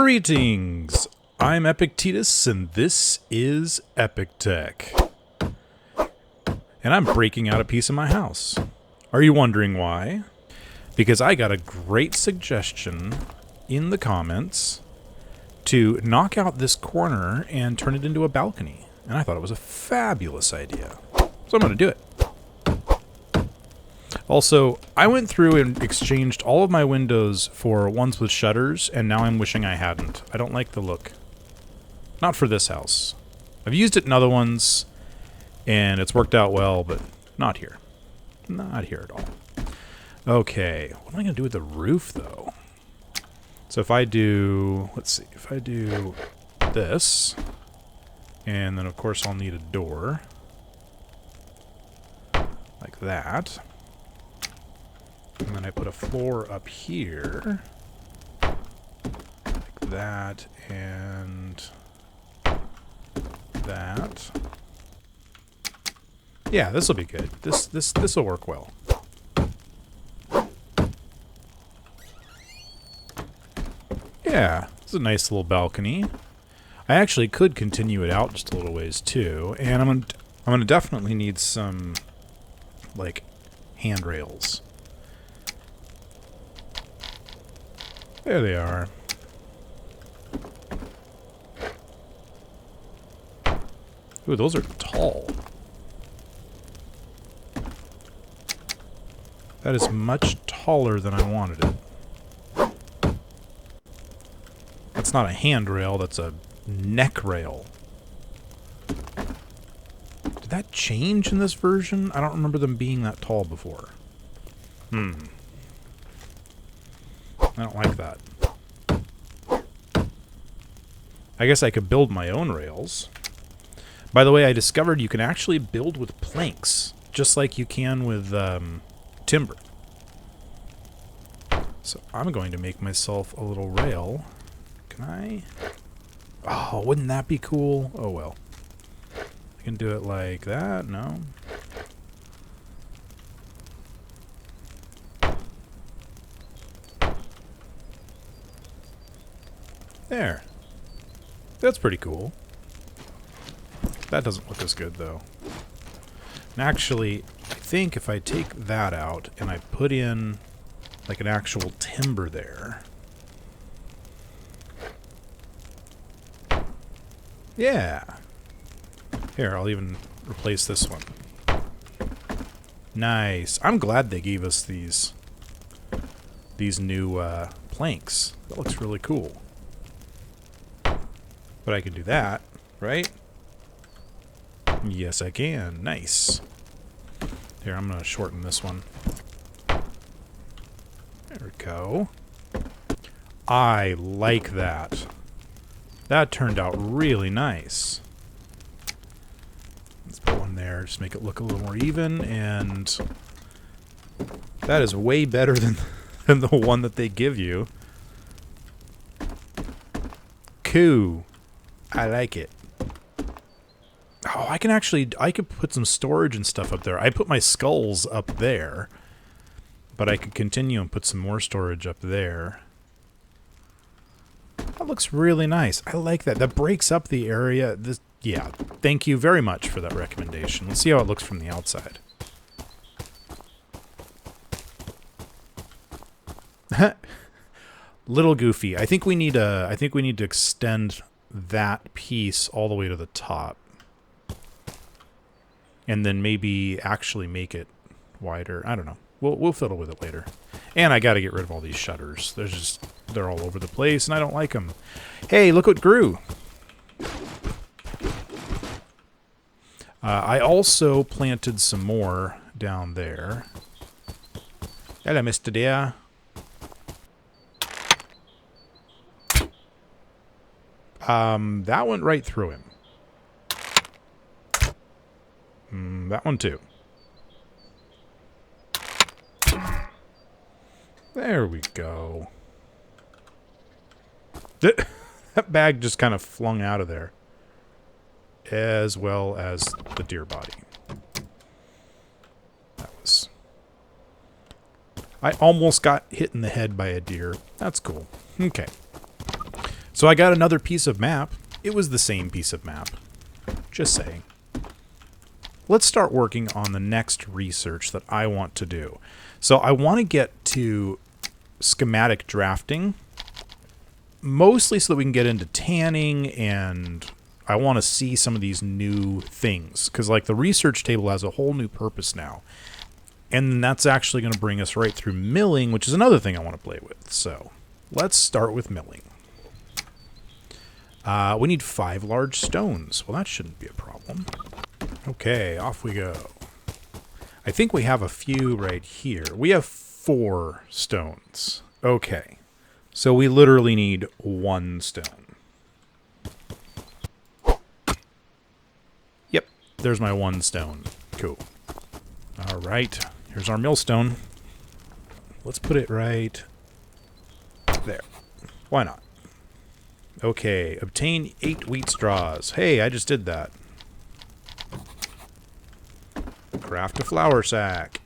Greetings! I'm Epictetus, and this is Epic Tech. And I'm breaking out a piece of my house. Are you wondering why? Because I got a great suggestion in the comments to knock out this corner and turn it into a balcony. And I thought it was a fabulous idea. So I'm going to do it. Also, I went through and exchanged all of my windows for ones with shutters, and now I'm wishing I hadn't. I don't like the look. Not for this house. I've used it in other ones, and it's worked out well, but not here. Not here at all. Okay, what am I going to do with the roof, though? So if I do, let's see, if I do this, and then of course I'll need a door, like that. And then I put a floor up here, like that, and that. Yeah, this will be good. This will work well. Yeah, it's a nice little balcony. I actually could continue it out just a little ways too, and I'm gonna definitely need some like handrails. There they are. Ooh, those are tall. That is much taller than I wanted it. That's not a handrail, that's a neck rail. Did that change in this version? I don't remember them being that tall before. I don't like that. I guess I could build my own rails. By the way, I discovered you can actually build with planks, just like you can with timber. So I'm going to make myself a little rail. Can I? Oh, wouldn't that be cool? Oh well. I can do it like that. No. There. That's pretty cool. That doesn't look as good, though. And actually, I think if I take that out and I put in like an actual timber there. Yeah. Here, I'll even replace this one. Nice. I'm glad they gave us these new planks. That looks really cool. But I can do that, right? Yes, I can. Nice. Here, I'm going to shorten this one. There we go. I like that. That turned out really nice. Let's put one there, just make it look a little more even, and that is way better than the one that they give you. Cool. I like it. Oh, I could put some storage and stuff up there. I put my skulls up there, but I could continue and put some more storage up there. That looks really nice. I like that. That breaks up the area. Yeah, thank you very much for that recommendation. Let's see how it looks from the outside. Little goofy. I think we need to extend that piece all the way to the top. And then maybe actually make it wider. I don't know. We'll fiddle with it later. And I got to get rid of all these shutters. They're all over the place, and I don't like them. Hey, look what grew. I also planted some more down there. Hello, Mr. Deer. That went right through him. That one too. There we go. That bag just kind of flung out of there. As well as the deer body. That was... I almost got hit in the head by a deer. That's cool. Okay. So I got another piece of map. It was the same piece of map. Just saying. Let's start working on the next research that I want to do. So I want to get to schematic drafting, mostly so that we can get into tanning, and I want to see some of these new things. Because like the research table has a whole new purpose now. And that's actually going to bring us right through milling, which is another thing I want to play with. So let's start with milling. We need 5 large stones. Well, that shouldn't be a problem. Okay, off we go. I think we have a few right here. We have 4 stones. Okay. So we literally need 1 stone. Yep, there's my 1 stone. Cool. All right, here's our millstone. Let's put it right there. Why not? Okay, obtain 8 wheat straws. Hey, I just did that. Craft a flour sack.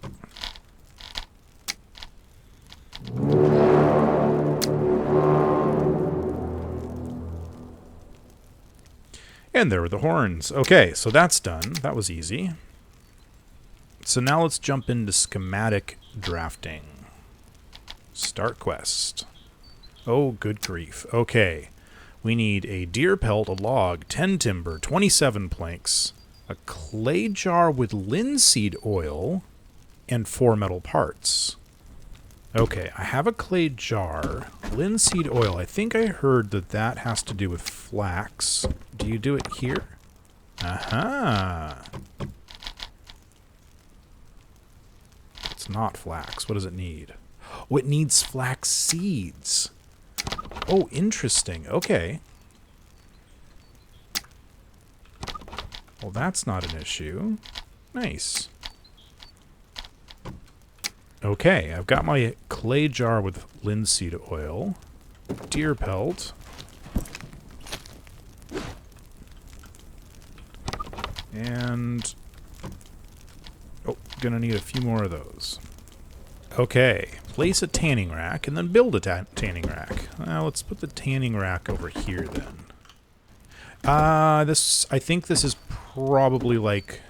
And there were the horns. Okay, so that's done. That was easy. So now let's jump into schematic drafting. Start quest. Oh, good grief. Okay. We need a deer pelt, a log, 10 timber, 27 planks, a clay jar with linseed oil, and 4 metal parts. Okay, I have a clay jar. Linseed oil. I think I heard that that has to do with flax. Do you do it here? Aha! It's not flax. What does it need? Oh, it needs flax seeds. Oh, interesting. Okay. Well, that's not an issue. Nice. Okay, I've got my clay jar with linseed oil. Deer pelt. And... oh, gonna need a few more of those. Okay, place a tanning rack and then build a tanning rack. Let's put the tanning rack over here then. I think this is probably like,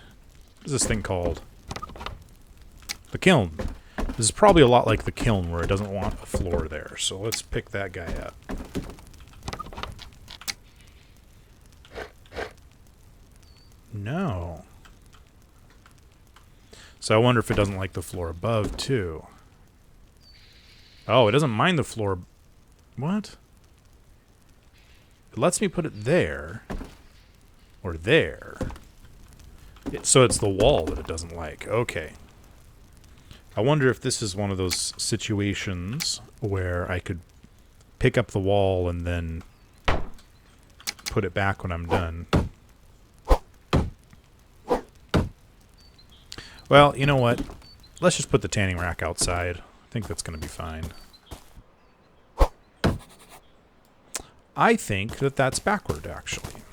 what is this thing called? The kiln. This is probably a lot like the kiln where it doesn't want a floor there. So let's pick that guy up. No. So I wonder if it doesn't like the floor above too. Oh, it doesn't mind the floor. What? It lets me put it there. Or there. So it's the wall that it doesn't like. Okay. I wonder if this is one of those situations where I could pick up the wall and then put it back when I'm done. Well, you know what? Let's just put the tanning rack outside. I think that's going to be fine. I think that that's backward, actually.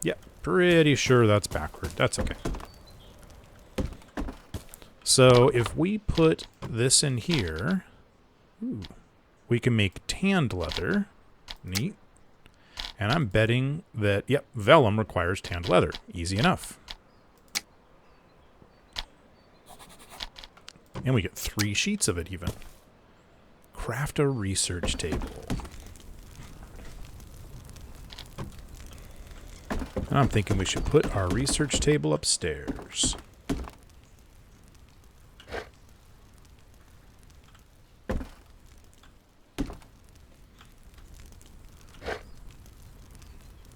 Yeah, pretty sure that's backward. That's okay. So if we put this in here, ooh, we can make tanned leather. Neat. And I'm betting that, yep, vellum requires tanned leather. Easy enough. And we get 3 sheets of it even. Craft a research table. And I'm thinking we should put our research table upstairs.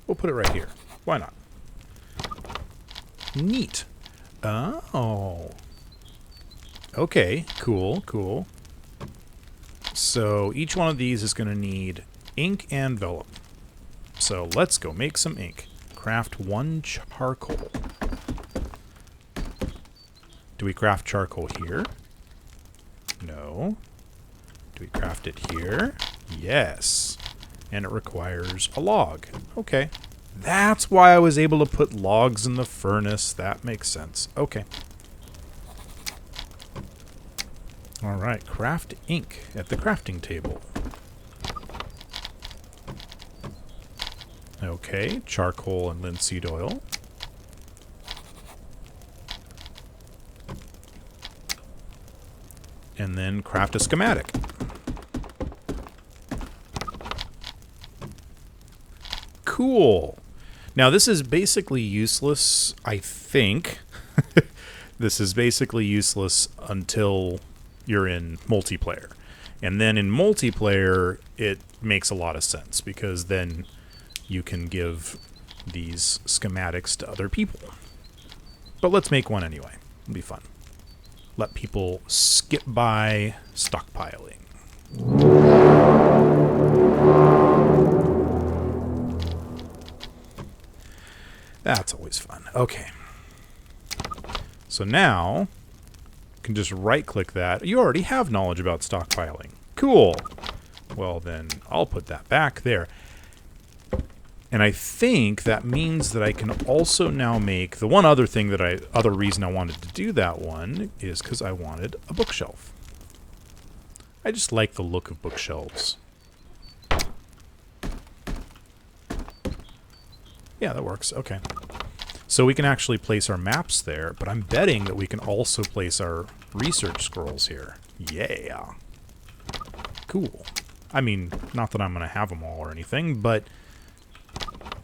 We'll put it right here. Why not? Neat. Oh. Okay, cool, cool. So each one of these is going to need ink and vellum. So let's go make some ink. Craft 1 charcoal. Do we craft charcoal here? No. Do we craft it here? Yes. And it requires a log. Okay. That's why I was able to put logs in the furnace. That makes sense. Okay. All right, craft ink at the crafting table. Okay, charcoal and linseed oil. And then craft a schematic. Cool. Now this is basically useless, I think. This is basically useless until you're in multiplayer. And then in multiplayer, it makes a lot of sense because then you can give these schematics to other people. But let's make one anyway. It'll be fun. Let people skip by stockpiling. That's always fun. Okay. So now, you can just right-click that. You already have knowledge about stockpiling. Cool. Well, then I'll put that back there. And I think that means that I can also now make the one other thing that other reason I wanted to do that one is because I wanted a bookshelf. I just like the look of bookshelves. Yeah, that works. Okay. So we can actually place our maps there, but I'm betting that we can also place our research scrolls here. Yeah. Cool. I mean, not that I'm going to have them all or anything, but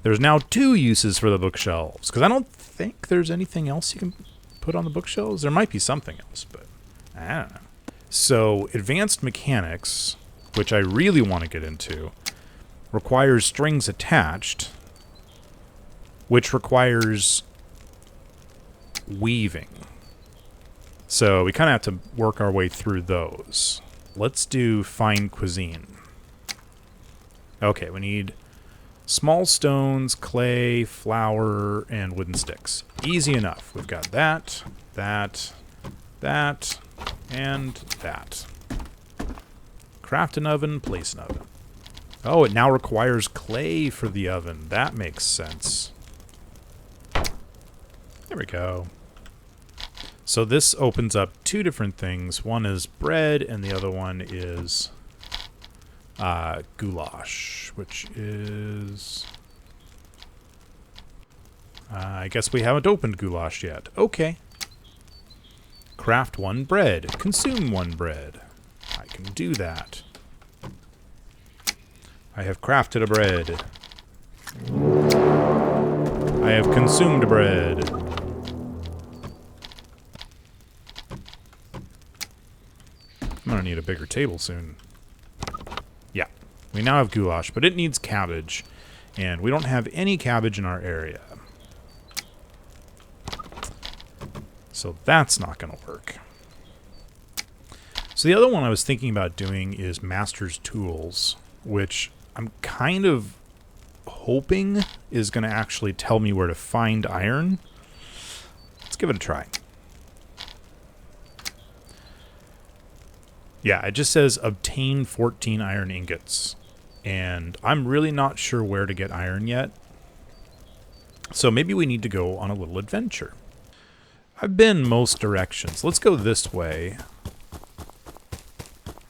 there's now 2 uses for the bookshelves, because I don't think there's anything else you can put on the bookshelves. There might be something else, but I don't know. So advanced mechanics, which I really want to get into, requires strings attached, which requires weaving. So we kind of have to work our way through those. Let's do fine cuisine. Okay, we need small stones, clay, flour, and wooden sticks. Easy enough. We've got that, that, that, and that. Craft an oven, place an oven. Oh, it now requires clay for the oven. That makes sense. There we go. So this opens up 2 different things. One is bread, and the other one is goulash, which is... I guess we haven't opened goulash yet. Okay. Craft 1 bread. Consume 1 bread. I can do that. I have crafted a bread. I have consumed bread. I'm gonna need a bigger table soon. Yeah, we now have goulash, but it needs cabbage, and we don't have any cabbage in our area. So that's not gonna work. So the other one I was thinking about doing is Master's Tools, which I'm kind of hoping is gonna actually tell me where to find iron. Let's give it a try. Yeah, it just says obtain 14 iron ingots. And I'm really not sure where to get iron yet. So maybe we need to go on a little adventure. I've been most directions. Let's go this way.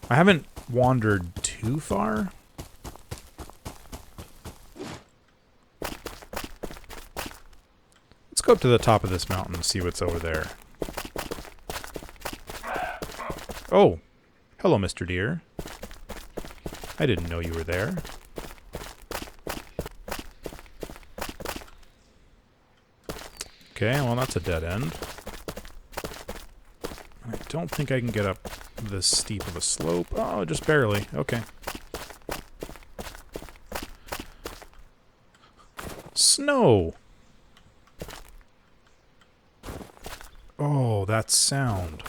I haven't wandered too far. Let's go up to the top of this mountain and see what's over there. Oh. Hello, Mr. Deer. I didn't know you were there. Okay, well that's a dead end. I don't think I can get up this steep of a slope. Oh, just barely. Okay. Snow! Oh, that sound.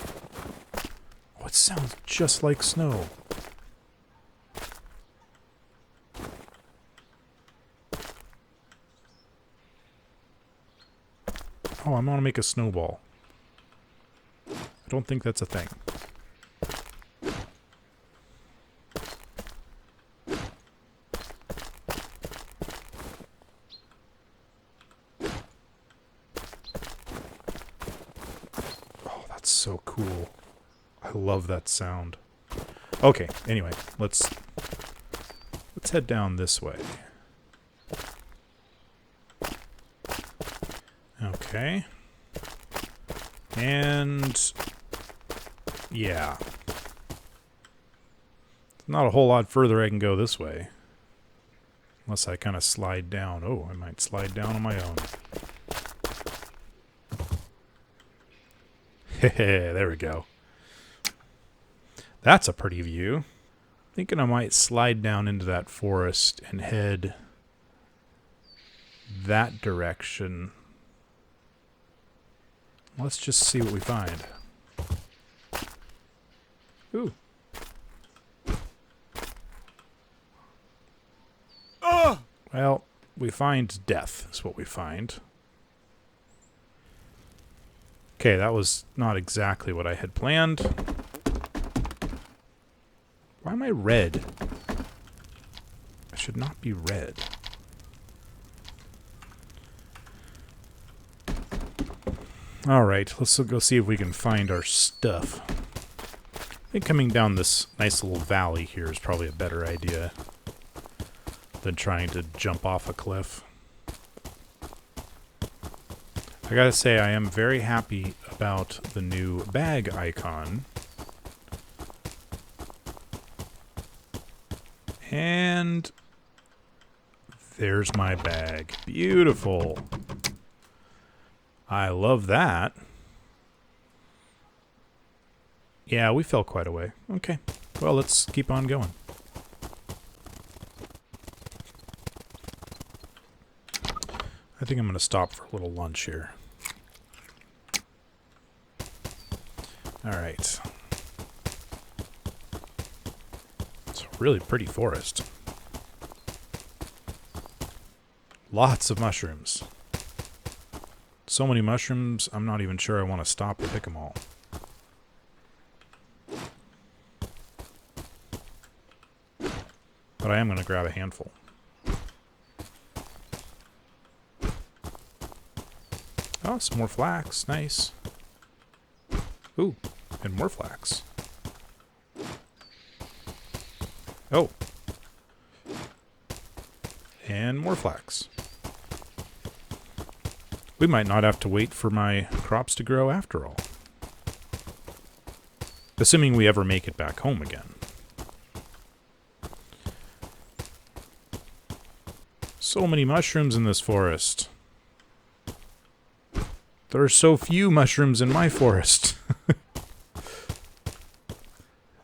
Oh, it sounds just like snow. Oh, I'm gonna make a snowball. I don't think that's a thing. Oh, that's so cool. I love that sound. Okay, anyway, let's head down this way. Okay. And yeah. Not a whole lot further I can go this way. Unless I kind of slide down. Oh, I might slide down on my own. Heh, there we go. That's a pretty view. Thinking I might slide down into that forest and head that direction. Let's just see what we find. Ooh. Well, we find death is what we find. Okay, that was not exactly what I had planned. Why am I red? I should not be red. Alright, let's go see if we can find our stuff. I think coming down this nice little valley here is probably a better idea than trying to jump off a cliff. I gotta say, I am very happy about the new bag icon. And there's my bag. Beautiful. I love that. Yeah, we fell quite a way. Okay. Well, let's keep on going. I think I'm going to stop for a little lunch here. Alright. It's a really pretty forest. Lots of mushrooms. So many mushrooms, I'm not even sure I want to stop to pick them all. But I am going to grab a handful. Oh, some more flax. Nice. Ooh, and more flax. Oh. And more flax. We might not have to wait for my crops to grow after all. Assuming we ever make it back home again. So many mushrooms in this forest. There are so few mushrooms in my forest.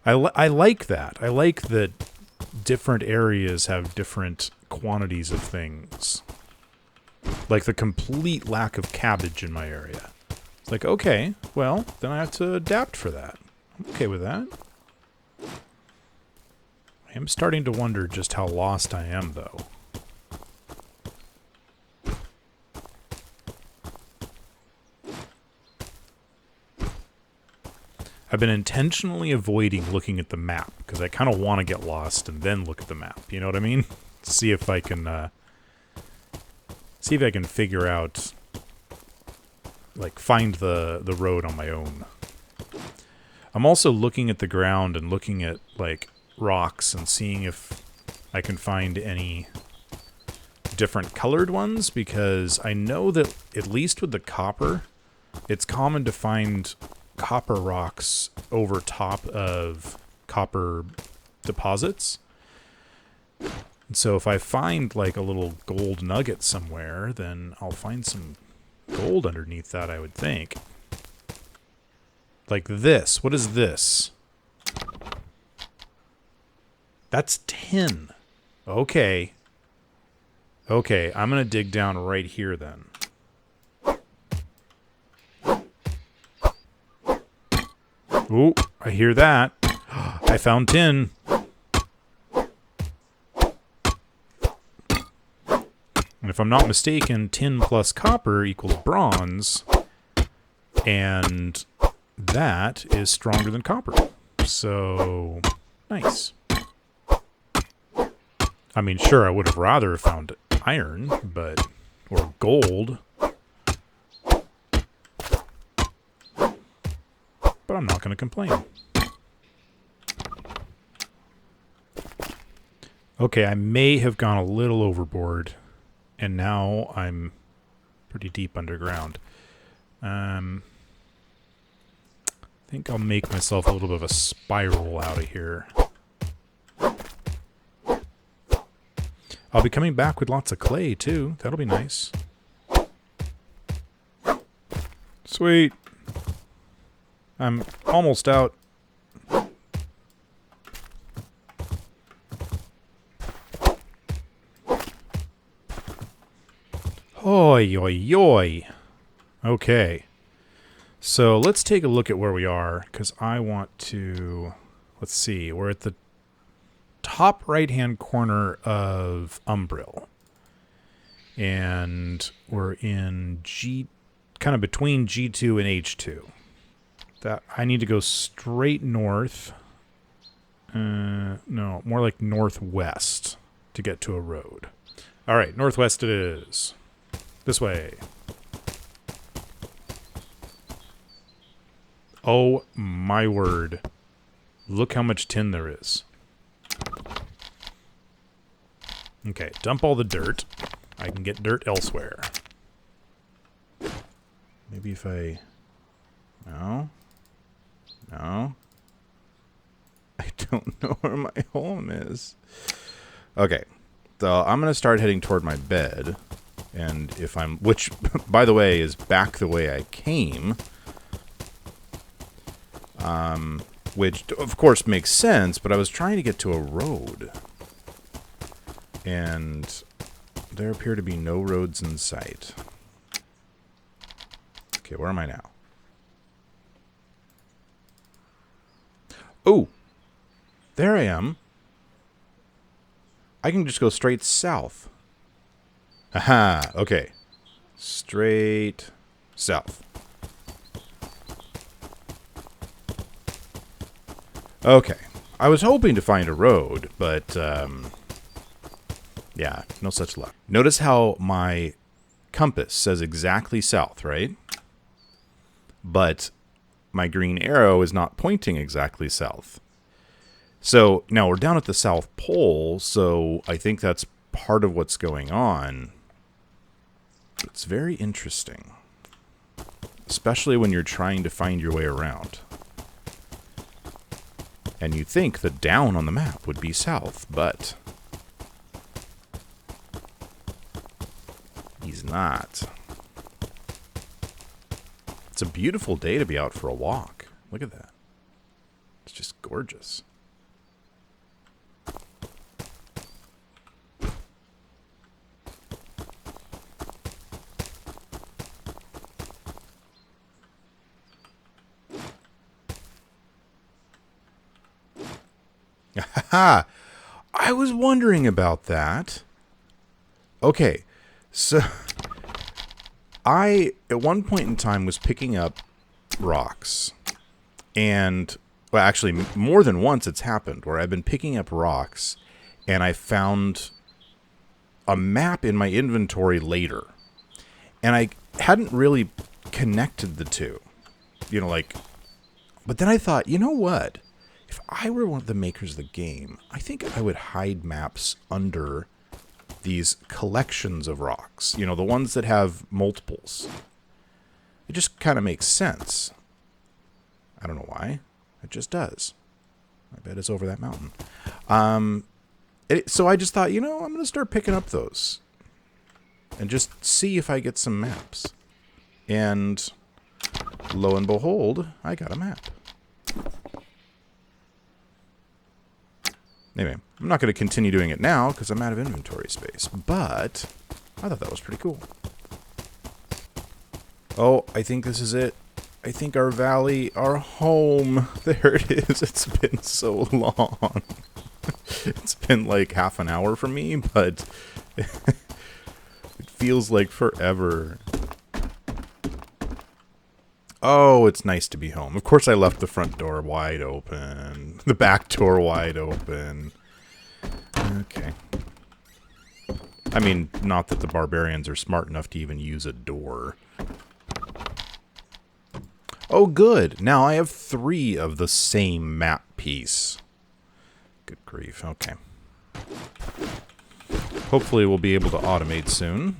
I like that. I like that different areas have different quantities of things. Like the complete lack of cabbage in my area. It's like, okay, well, then I have to adapt for that. I'm okay with that. I am starting to wonder just how lost I am, though. I've been intentionally avoiding looking at the map, because I kind of want to get lost and then look at the map. You know what I mean? See if I can, figure out, like, find the road on my own. I'm also looking at the ground and looking at, like, rocks and seeing if I can find any different colored ones, because I know that, at least with the copper, it's common to find copper rocks over top of copper deposits. And so if I find like a little gold nugget somewhere, then I'll find some gold underneath that, I would think. Like this. What is this? That's tin. Okay. Okay, I'm gonna dig down right here then. Ooh, I hear that. I found tin. And if I'm not mistaken, tin plus copper equals bronze. And that is stronger than copper. So, nice. I mean, sure, I would have rather found iron, but... or gold. But but I'm not going to complain. Okay, I may have gone a little overboard, and now I'm pretty deep underground. I think I'll make myself a little bit of a spiral out of here. I'll be coming back with lots of clay, too. That'll be nice. Sweet. I'm almost out. Oi, oi, oi. Okay. So let's take a look at where we are, because I want to... Let's see. We're at the top right-hand corner of Umbril. And we're in G... kind of between G2 and H2. That I need to go straight north. No, more like northwest to get to a road. All right, northwest it is. This way. Oh my word. Look how much tin there is. Okay, dump all the dirt. I can get dirt elsewhere. Maybe if I... No. No. I don't know where my home is. Okay. So I'm going to start heading toward my bed. And if I'm... Which, by the way, is back the way I came. Which, of course, makes sense. But I was trying to get to a road. And there appear to be no roads in sight. Okay, where am I now? Oh! There I am. I can just go straight south. Aha! Okay. Straight south. Okay. I was hoping to find a road, but, yeah, no such luck. Notice how my compass says exactly south, right? But my green arrow is not pointing exactly south. So now we're down at the South Pole, so I think that's part of what's going on. It's very interesting. Especially when you're trying to find your way around. And you think that down on the map would be south, but he's not. It's a beautiful day to be out for a walk. Look at that. It's just gorgeous. Ha! I was wondering about that. Okay, so I, at one point in time, was picking up rocks. And, well, actually, more than once it's happened, where I've been picking up rocks, and I found a map in my inventory later. And I hadn't really connected the two. You know, like... But then I thought, you know what? If I were one of the makers of the game, I think I would hide maps under these collections of rocks. You know, the ones that have multiples. It just kind of makes sense. I don't know why. It just does. I bet it's over that mountain. So I just thought, you know, I'm going to start picking up those. And just see if I get some maps. And lo and behold, I got a map. Anyway, I'm not going to continue doing it now because I'm out of inventory space. But I thought that was pretty cool. Oh, I think this is it. I think our valley, our home. There it is. It's been so long. It's been like half an hour for me, but it feels like forever. Oh, it's nice to be home. Of course I left the front door wide open. The back door wide open. Okay. I mean, not that the barbarians are smart enough to even use a door. Oh, good. Now I have 3 of the same map piece. Good grief. Okay. Hopefully we'll be able to automate soon.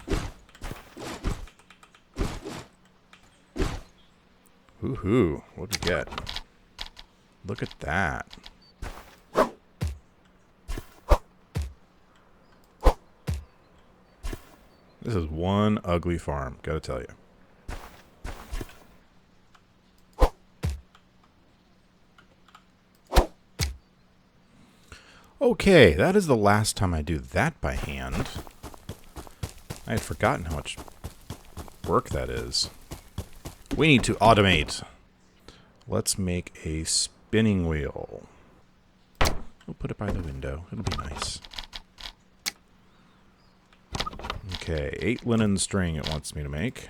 Woohoo. What'd we get? Look at that. This is one ugly farm, gotta tell you. Okay, that is the last time I do that by hand. I had forgotten how much work that is. We need to automate. Let's make a spinning wheel. We'll put it by the window. It'll be nice. Okay, 8 linen string it wants me to make.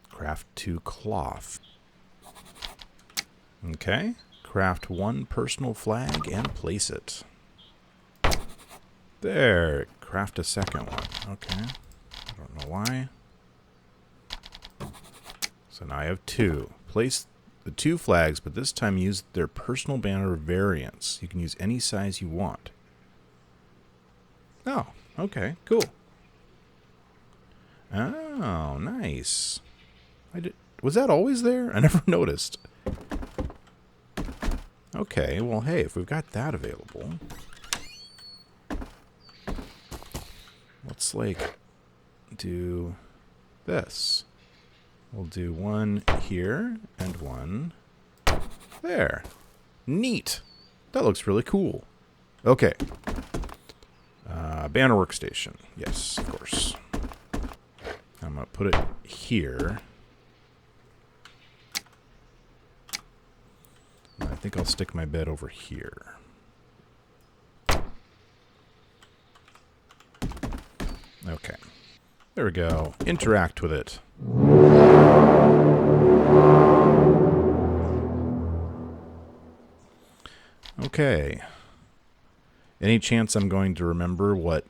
Craft 2 cloth. Okay. Craft 1 personal flag and place it. There. Craft a second one. Okay. I don't know why. So now I have 2. Place the 2 flags, but this time use their personal banner variants. You can use any size you want. Oh, okay. Cool. Oh, nice. Was that always there? I never noticed. Okay, well, hey, if we've got that available, let's, like, do this. We'll do 1 here and 1 there. Neat. That looks really cool. Okay. Banner workstation. Yes, of course. I'm going to put it here. I think I'll stick my bed over here. Okay. There we go. Interact with it. Okay. Any chance I'm going to remember what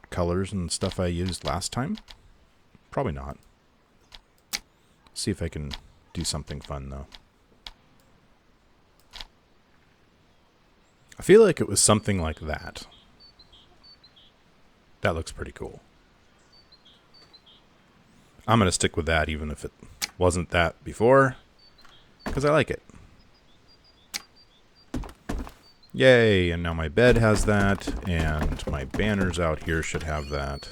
colors and stuff I used last time? Probably not. See if I can do something fun, though. I feel like it was something like that. That looks pretty cool. I'm going to stick with that even if it wasn't that before, because I like it. Yay, and now my bed has that, and my banners out here should have that.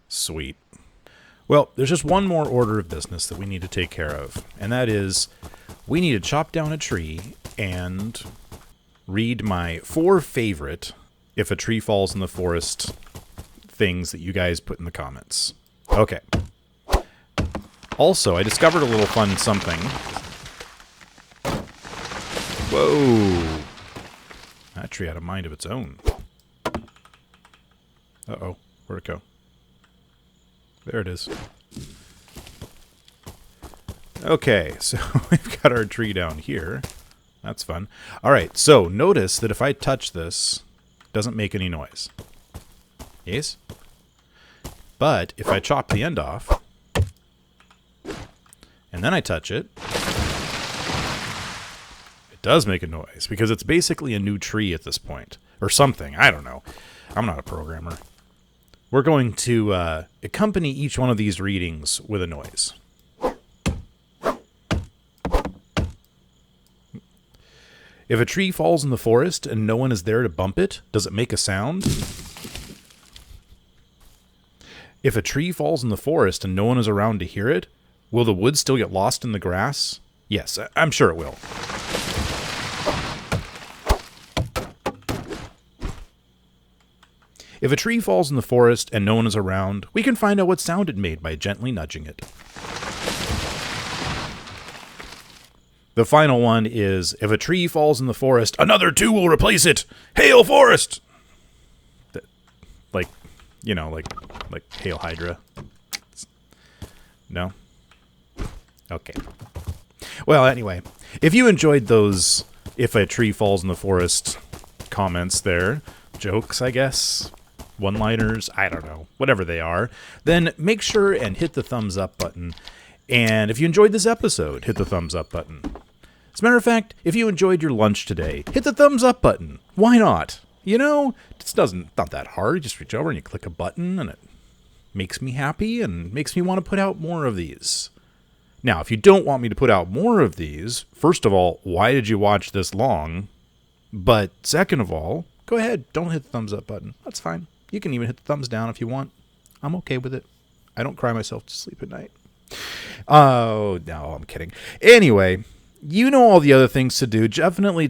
Sweet. Well, there's just one more order of business that we need to take care of, and that is we need to chop down a tree and read my 4 favorite if a tree falls in the forest things that you guys put in the comments. Okay. Also, I discovered a little fun something. Whoa. That tree had a mind of its own. Uh-oh. Where'd it go? There it is. Okay, so we've got our tree down here. That's fun. All right, so notice that if I touch this, it doesn't make any noise. Yes? But if I chop the end off, and then I touch it, it does make a noise, because it's basically a new tree at this point. Or something, I don't know. I'm not a programmer. We're going to accompany each one of these readings with a noise. If a tree falls in the forest and no one is there to bump it, does it make a sound? If a tree falls in the forest and no one is around to hear it, will the wood still get lost in the grass? Yes, I'm sure it will. If a tree falls in the forest and no one is around, we can find out what sound it made by gently nudging it. The final one is, if a tree falls in the forest, another 2 will replace it! Hail forest! Like, you know, like Hail Hydra. No? Okay. Well, anyway, if you enjoyed those if a tree falls in the forest comments there, jokes, I guess, one-liners, I don't know, whatever they are, then make sure and hit the thumbs up button. And if you enjoyed this episode, hit the thumbs up button. As a matter of fact, if you enjoyed your lunch today, hit the thumbs up button. Why not? You know, it's not that hard. You just reach over and you click a button and it makes me happy and makes me want to put out more of these. Now, if you don't want me to put out more of these, first of all, why did you watch this long? But second of all, go ahead. Don't hit the thumbs up button. That's fine. You can even hit the thumbs down if you want. I'm okay with it. I don't cry myself to sleep at night. Oh, no, I'm kidding. Anyway, you know all the other things to do. Definitely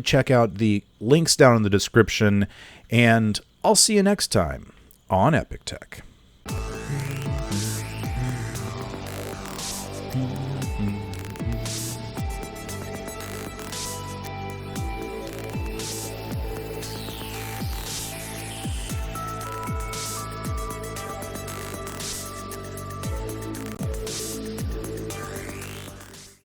check out the links down in the description, and I'll see you next time on Epic Tech.